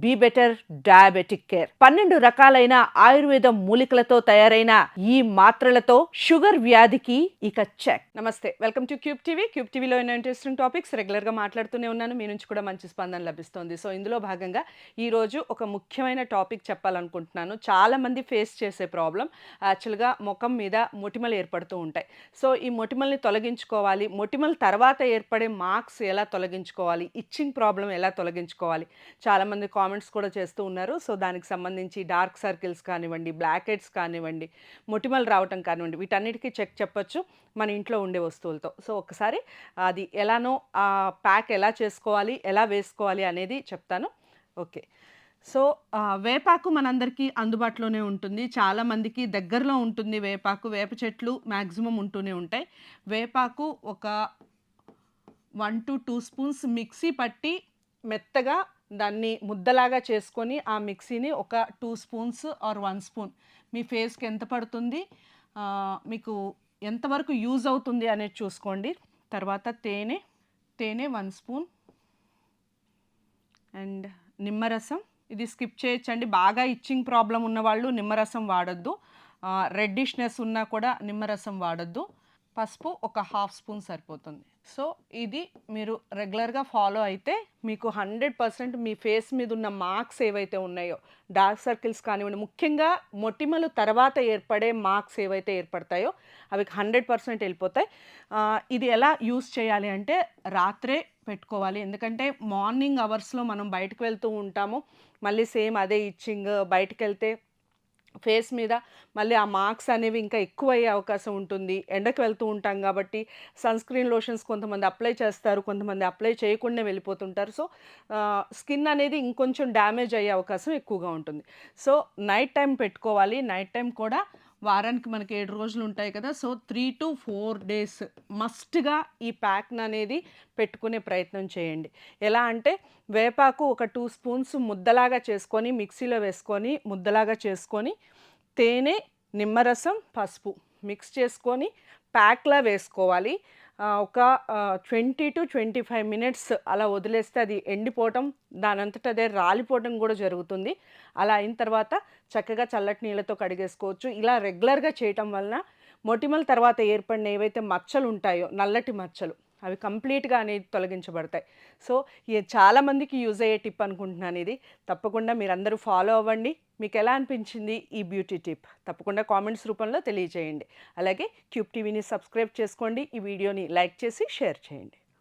Be better diabetic care. 12 రకాలైన ఆయుర్వేద మూలికలతో తయారైన ఈ మాత్రలతో షుగర్ వ్యాధికి ఇక చెక్. నమస్తే, welcome to cube TV. Cube టీవీలో ఎన్నో ఇంట్రెస్టింగ్ టాపిక్స్ రెగ్యులర్గా మాట్లాడుతూనే ఉన్నాను. మీ నుంచి కూడా మంచి స్పందన లభిస్తుంది. సో ఇందులో భాగంగా ఈరోజు ఒక ముఖ్యమైన టాపిక్ చెప్పాలనుకుంటున్నాను. చాలామంది ఫేస్ చేసే ప్రాబ్లం యాక్చువల్గా ముఖం మీద మొటిమలు ఏర్పడుతూ ఉంటాయి. సో ఈ మొటిమల్ని తొలగించుకోవాలి, మొటిమల తర్వాత ఏర్పడే మార్క్స్ ఎలా తొలగించుకోవాలి, ఇచ్చింగ్ ప్రాబ్లం ఎలా తొలగించుకోవాలి, చాలామంది కామెంట్స్ కూడా చేస్తూ ఉన్నారు. సో దానికి సంబంధించి డార్క్ సర్కిల్స్ కానివ్వండి, బ్లాక్ హెడ్స్ కానివ్వండి, మొటిమలు రావటం కానివ్వండి, వీటన్నిటికీ చెక్ చెప్పొచ్చు మన ఇంట్లో ఉండే వస్తువులతో. సో ఒకసారి అది ఎలానో ఆ ప్యాక్ ఎలా చేసుకోవాలి, ఎలా వేసుకోవాలి అనేది చెప్తాను. ఓకే. సో వేపాకు మనందరికీ అందుబాటులోనే ఉంటుంది. చాలామందికి దగ్గరలో ఉంటుంది వేపాకు. వేప చెట్లు మ్యాక్సిమం ఉంటూనే ఉంటాయి. వేపాకు ఒక 1 to 2 స్పూన్స్ మిక్సీ పట్టి మెత్తగా దాన్ని ముద్దలాగా చేసుకొని ఆ మిక్సీని ఒక 2 స్పూన్స్ ఆర్ 1 స్పూన్ మీ ఫేస్కి ఎంత పడుతుంది, మీకు ఎంతవరకు యూజ్ అవుతుంది అనేది చూసుకోండి. తర్వాత తేనె 1 స్పూన్ అండ్ నిమ్మరసం. ఇది స్కిప్ చేయొచ్చండి. బాగా ఇచ్చింగ్ ప్రాబ్లం ఉన్నవాళ్ళు నిమ్మరసం వాడొద్దు. రెడ్డిష్నెస్ ఉన్నా కూడా నిమ్మరసం వాడొద్దు. పసుపు ఒక 1/2 స్పూన్ సరిపోతుంది. సో ఇది మీరు రెగ్యులర్గా ఫాలో అయితే మీకు 100% మీ ఫేస్ మీద ఉన్న మార్క్స్ ఏవైతే ఉన్నాయో, డార్క్ సర్కిల్స్ కానివ్వండి, ముఖ్యంగా మొటిమలు తర్వాత ఏర్పడే మార్క్స్ ఏవైతే ఏర్పడతాయో అవి 100% వెళ్ళిపోతాయి. ఇది ఎలా యూస్ చేయాలి అంటే రాత్రే పెట్టుకోవాలి. ఎందుకంటే మార్నింగ్ అవర్స్లో మనం బయటకు వెళ్తూ ఉంటాము, మళ్ళీ సేమ్ అదే ఇచ్చింగ్, బయటకు వెళ్తే ఫేస్ మీద మళ్ళీ ఆ మార్క్స్ అనేవి ఇంకా ఎక్కువ అయ్యే అవకాశం ఉంటుంది. ఎండకు వెళ్తూ ఉంటాం కాబట్టి సన్స్క్రీన్ లోషన్స్ కొంతమంది అప్లై చేస్తారు, కొంతమంది అప్లై చేయకుండా వెళ్ళిపోతుంటారు. సో స్కిన్ అనేది ఇంకొంచెం డ్యామేజ్ అయ్యే అవకాశం ఎక్కువగా ఉంటుంది. సో నైట్ టైం పెట్టుకోవాలి. నైట్ టైం కూడా వారానికి మనకి 7 రోజులు ఉంటాయి కదా. సో 3 to 4 days మస్ట్గా ఈ ప్యాక్ని అనేది పెట్టుకునే ప్రయత్నం చేయండి. ఎలా అంటే వేపాకు ఒక 2 స్పూన్స్ ముద్దలాగా చేసుకొని మిక్సీలో వేసుకొని ముద్దలాగా చేసుకొని తేనె, నిమ్మరసం, పసుపు మిక్స్ చేసుకొని ప్యాక్లా వేసుకోవాలి. ఒక 20 to 25 minutes అలా వదిలేస్తే అది ఎండిపోవటం, దానంతట అదే రాలిపోవటం కూడా జరుగుతుంది. అలా అయిన తర్వాత చక్కగా చల్లటి నీళ్ళతో కడిగేసుకోవచ్చు. ఇలా రెగ్యులర్గా చేయటం వలన మొటిమల తర్వాత ఏర్పడిన ఏవైతే మచ్చలు ఉంటాయో, నల్లటి మచ్చలు, అవి కంప్లీట్గా అనేది తొలగించబడతాయి. సో ఇది చాలామందికి యూజ్ అయ్యే టిప్ అనుకుంటున్నాను. ఇది తప్పకుండా మీరందరూ ఫాలో అవ్వండి. మీకు ఎలా అనిపించింది ఈ బ్యూటీ టిప్ తప్పకుండా కామెంట్స్ రూపంలో తెలియజేయండి. అలాగే క్యూబ్ టీవీని సబ్స్క్రైబ్ చేసుకోండి. ఈ వీడియోని లైక్ చేసి షేర్ చేయండి.